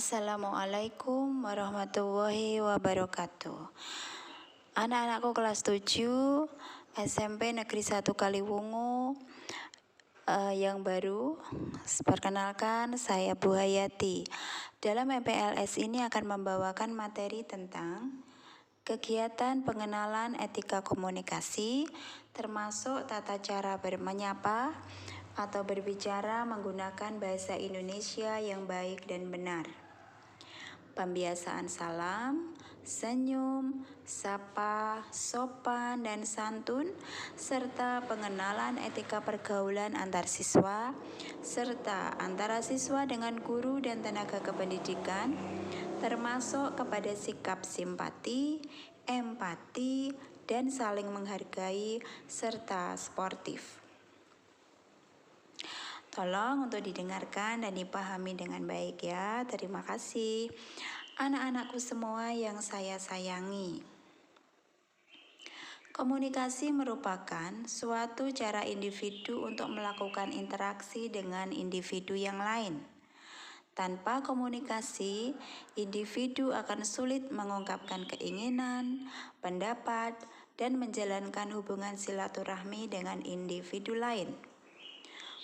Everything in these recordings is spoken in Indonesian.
Assalamualaikum warahmatullahi wabarakatuh. Anak-anakku kelas 7 SMP Negeri 1 Kaliwungu yang baru. Perkenalkan, saya Bu Hayati. Dalam MPLS ini akan membawakan materi tentang kegiatan pengenalan etika komunikasi, termasuk tata cara menyapa atau berbicara menggunakan bahasa Indonesia yang baik dan benar. Pembiasaan salam, senyum, sapa, sopan, dan santun, serta pengenalan etika pergaulan antar siswa, serta antara siswa dengan guru dan tenaga kependidikan, termasuk kepada sikap simpati, empati, dan saling menghargai, serta sportif. Tolong untuk didengarkan dan dipahami dengan baik ya. Terima kasih. Anak-anakku semua yang saya sayangi. Komunikasi merupakan suatu cara individu untuk melakukan interaksi dengan individu yang lain. Tanpa komunikasi, individu akan sulit mengungkapkan keinginan, pendapat, dan menjalankan hubungan silaturahmi dengan individu lain.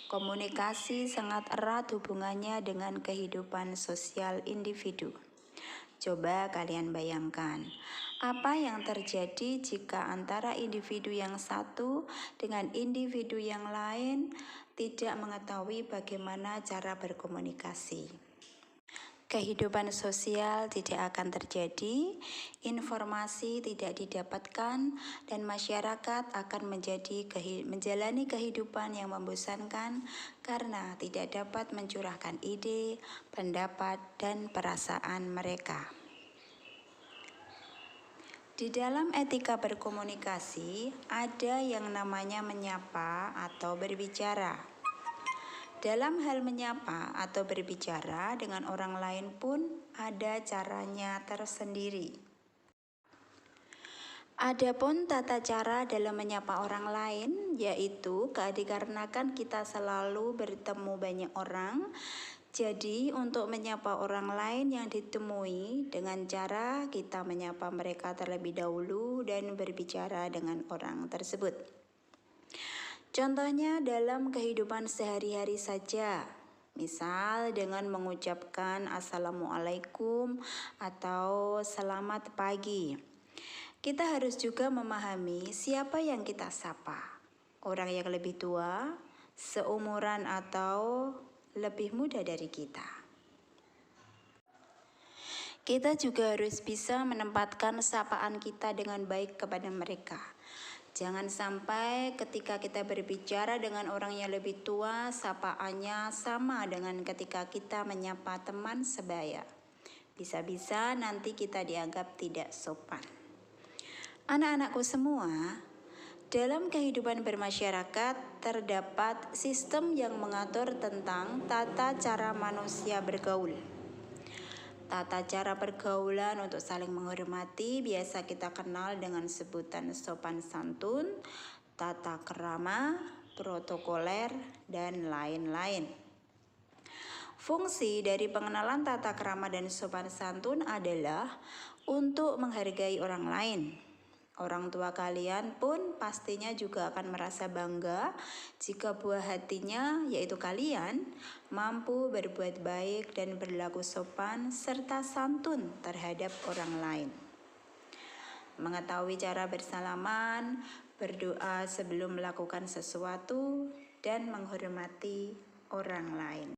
Komunikasi sangat erat hubungannya dengan kehidupan sosial individu. Coba kalian bayangkan, apa yang terjadi jika antara individu yang satu dengan individu yang lain tidak mengetahui bagaimana cara berkomunikasi? Kehidupan sosial tidak akan terjadi, informasi tidak didapatkan, dan masyarakat akan menjalani kehidupan yang membosankan karena tidak dapat mencurahkan ide, pendapat, dan perasaan mereka. Di dalam etika berkomunikasi, ada yang namanya menyapa atau berbicara. Dalam hal menyapa atau berbicara dengan orang lain pun ada caranya tersendiri. Adapun tata cara dalam menyapa orang lain, yaitu dikarenakan kita selalu bertemu banyak orang, jadi untuk menyapa orang lain yang ditemui dengan cara kita menyapa mereka terlebih dahulu dan berbicara dengan orang tersebut. Contohnya dalam kehidupan sehari-hari saja, misal dengan mengucapkan Assalamualaikum atau Selamat pagi. Kita harus juga memahami siapa yang kita sapa. Orang yang lebih tua, seumuran atau lebih muda dari kita. Kita juga harus bisa menempatkan sapaan kita dengan baik kepada mereka. Jangan sampai ketika kita berbicara dengan orang yang lebih tua, sapaannya sama dengan ketika kita menyapa teman sebaya. Bisa-bisa nanti kita dianggap tidak sopan. Anak-anakku semua, dalam kehidupan bermasyarakat terdapat sistem yang mengatur tentang tata cara manusia bergaul. Tata cara pergaulan untuk saling menghormati biasa kita kenal dengan sebutan sopan santun, tata krama, protokoler, dan lain-lain. Fungsi dari pengenalan tata krama dan sopan santun adalah untuk menghargai orang lain. Orang tua kalian pun pastinya juga akan merasa bangga jika buah hatinya, yaitu kalian, mampu berbuat baik dan berlaku sopan serta santun terhadap orang lain. Mengetahui cara bersalaman, berdoa sebelum melakukan sesuatu, dan menghormati orang lain.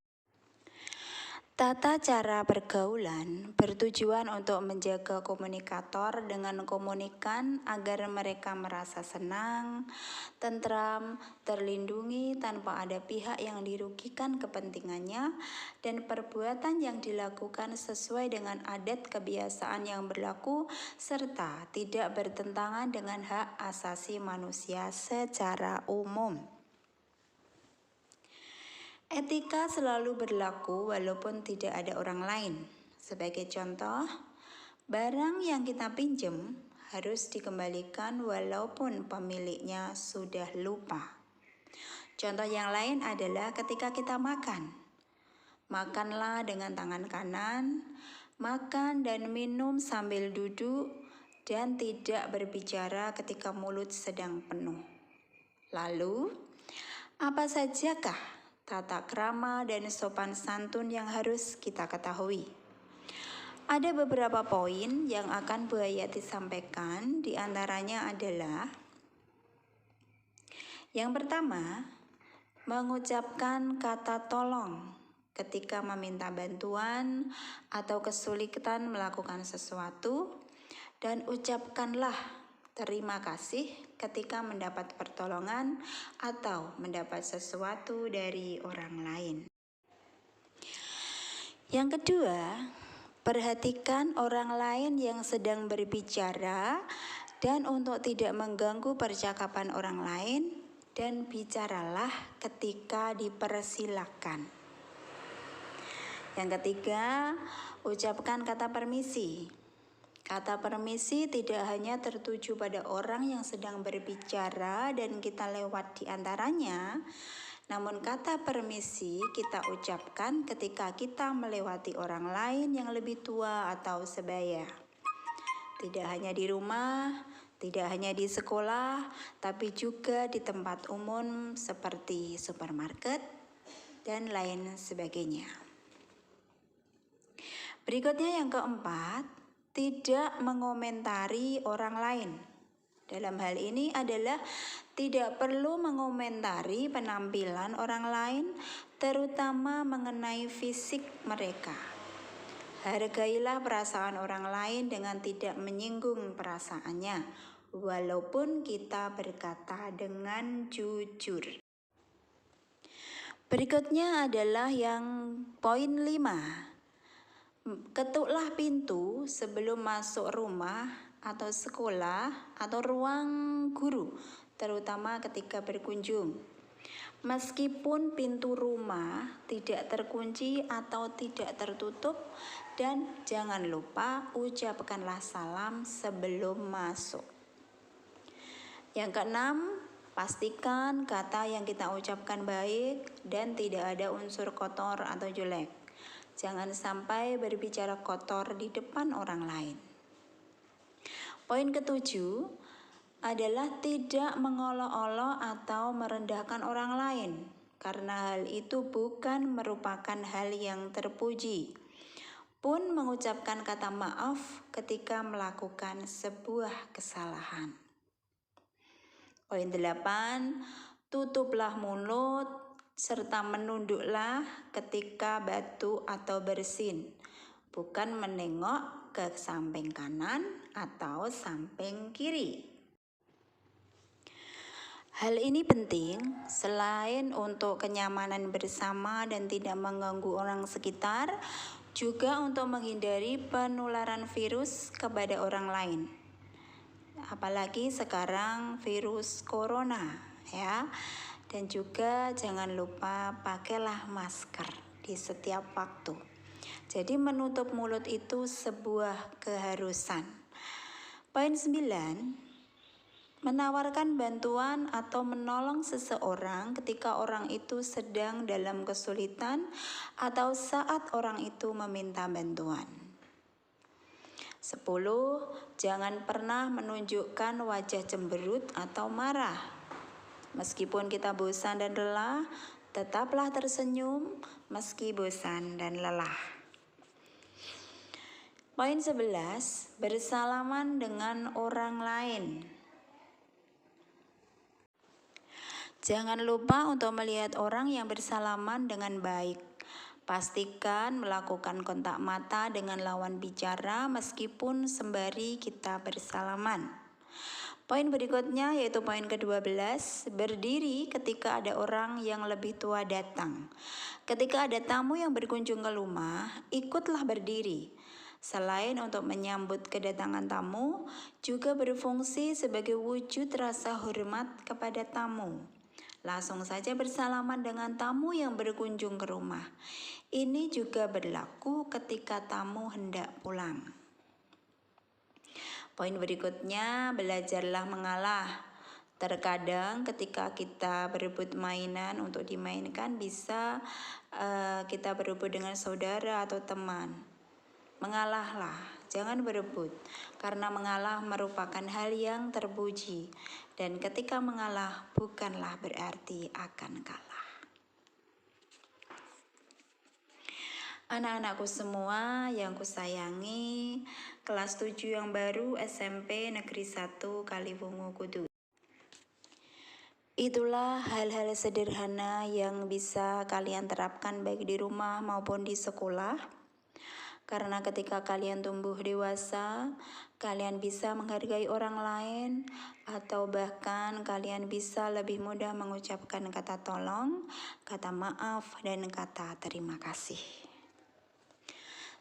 Tata cara pergaulan bertujuan untuk menjaga komunikator dengan komunikan agar mereka merasa senang, tentram, terlindungi tanpa ada pihak yang dirugikan kepentingannya, dan perbuatan yang dilakukan sesuai dengan adat kebiasaan yang berlaku serta tidak bertentangan dengan hak asasi manusia secara umum. Etika selalu berlaku walaupun tidak ada orang lain. Sebagai contoh, barang yang kita pinjam harus dikembalikan walaupun pemiliknya sudah lupa. Contoh yang lain adalah ketika kita makan. Makanlah dengan tangan kanan, makan dan minum sambil duduk, dan tidak berbicara ketika mulut sedang penuh. Lalu, apa sajakah tata krama dan sopan santun yang harus kita ketahui? Ada beberapa poin yang akan Bu Hayati sampaikan, di antaranya adalah yang pertama, mengucapkan kata tolong ketika meminta bantuan atau kesulitan melakukan sesuatu, dan ucapkanlah terima kasih ketika mendapat pertolongan atau mendapat sesuatu dari orang lain. Yang kedua, perhatikan orang lain yang sedang berbicara dan untuk tidak mengganggu percakapan orang lain, dan bicaralah ketika dipersilakan. Yang ketiga, ucapkan kata permisi. Kata permisi tidak hanya tertuju pada orang yang sedang berbicara dan kita lewat di antaranya, namun kata permisi kita ucapkan ketika kita melewati orang lain yang lebih tua atau sebaya. Tidak hanya di rumah, tidak hanya di sekolah, tapi juga di tempat umum seperti supermarket dan lain sebagainya. Berikutnya yang keempat, tidak mengomentari orang lain. Dalam hal ini adalah tidak perlu mengomentari penampilan orang lain, terutama mengenai fisik mereka. Hargailah perasaan orang lain dengan tidak menyinggung perasaannya, walaupun kita berkata dengan jujur. Berikutnya adalah yang poin 5. Ketuklah pintu sebelum masuk rumah atau sekolah atau ruang guru, terutama ketika berkunjung. Meskipun pintu rumah tidak terkunci atau tidak tertutup, dan jangan lupa ucapkanlah salam sebelum masuk. Yang keenam, pastikan kata yang kita ucapkan baik dan tidak ada unsur kotor atau jelek. Jangan sampai berbicara kotor di depan orang lain. Poin ketujuh adalah tidak mengolok-olok atau merendahkan orang lain, karena hal itu bukan merupakan hal yang terpuji. Pun mengucapkan kata maaf ketika melakukan sebuah kesalahan. Poin 8, tutuplah mulut serta menunduklah ketika batuk atau bersin, bukan menengok ke samping kanan atau samping kiri. Hal ini penting selain untuk kenyamanan bersama dan tidak mengganggu orang sekitar, juga untuk menghindari penularan virus kepada orang lain. Apalagi sekarang virus corona, ya. Dan juga jangan lupa pakailah masker di setiap waktu. Jadi menutup mulut itu sebuah keharusan. Poin 9, menawarkan bantuan atau menolong seseorang ketika orang itu sedang dalam kesulitan atau saat orang itu meminta bantuan. 10, jangan pernah menunjukkan wajah cemberut atau marah. Meskipun kita bosan dan lelah, tetaplah tersenyum meski bosan dan lelah. Poin 11, bersalaman dengan orang lain. Jangan lupa untuk melihat orang yang bersalaman dengan baik. Pastikan melakukan kontak mata dengan lawan bicara meskipun sembari kita bersalaman. Poin berikutnya yaitu poin ke-12, berdiri ketika ada orang yang lebih tua datang. Ketika ada tamu yang berkunjung ke rumah, ikutlah berdiri. Selain untuk menyambut kedatangan tamu, juga berfungsi sebagai wujud rasa hormat kepada tamu. Langsung saja bersalaman dengan tamu yang berkunjung ke rumah. Ini juga berlaku ketika tamu hendak pulang. Poin berikutnya, belajarlah mengalah. Terkadang ketika kita berebut mainan untuk dimainkan bisa kita berebut dengan saudara atau teman. Mengalahlah, jangan berebut, karena mengalah merupakan hal yang terpuji. Dan ketika mengalah bukanlah berarti akan kalah. Anak-anakku semua yang kusayangi, kelas 7 yang baru SMP Negeri 1 Kaliwungu Kudu. Itulah hal-hal sederhana yang bisa kalian terapkan baik di rumah maupun di sekolah. Karena ketika kalian tumbuh dewasa, kalian bisa menghargai orang lain atau bahkan kalian bisa lebih mudah mengucapkan kata tolong, kata maaf, dan kata terima kasih.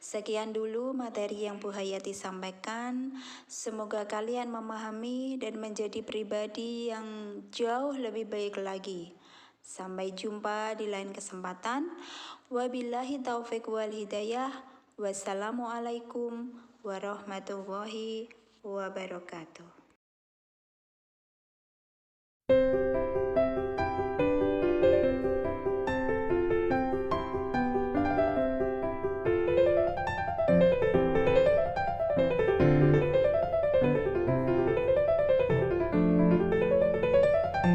Sekian dulu materi yang Bu Hayati sampaikan. Semoga kalian memahami dan menjadi pribadi yang jauh lebih baik lagi. Sampai jumpa di lain kesempatan. Wabillahi taufiq wal hidayah. Wassalamualaikum warahmatullahi wabarakatuh.